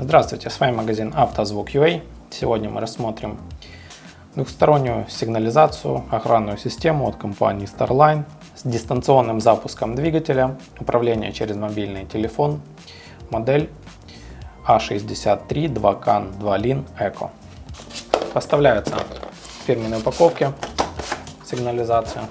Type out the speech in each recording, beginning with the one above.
Здравствуйте, с вами магазин Автозвук.ua. Сегодня мы рассмотрим двухстороннюю сигнализацию, охранную систему от компании Starline с дистанционным запуском двигателя, управление через мобильный телефон, модель A63 2CAN 2LIN Eco. Поставляется в фирменной упаковке сигнализация.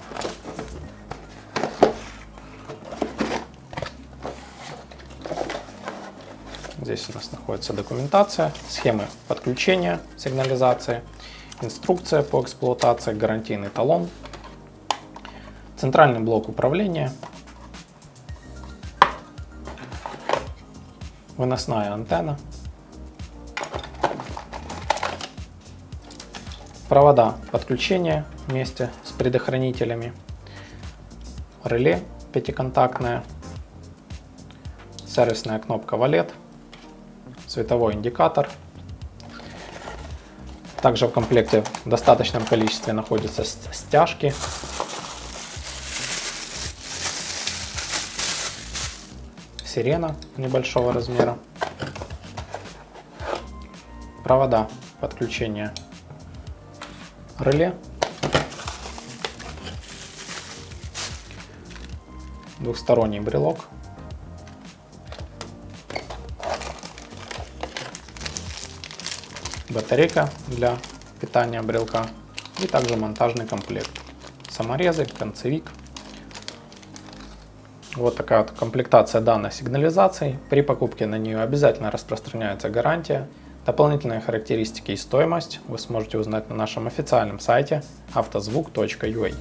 Здесь у нас находится документация, схемы подключения сигнализации, инструкция по эксплуатации, гарантийный талон, центральный блок управления, выносная антенна, провода подключения вместе с предохранителями, реле пятиконтактное, сервисная кнопка Валет, световой индикатор. Также в комплекте в достаточном количестве находятся стяжки, сирена небольшого размера, провода подключения реле, двухсторонний брелок, батарейка для питания брелка и также монтажный комплект. Саморезы, концевик. Вот такая вот комплектация данной сигнализации. При покупке на нее обязательно распространяется гарантия. Дополнительные характеристики и стоимость вы сможете узнать на нашем официальном сайте автозвук.ua.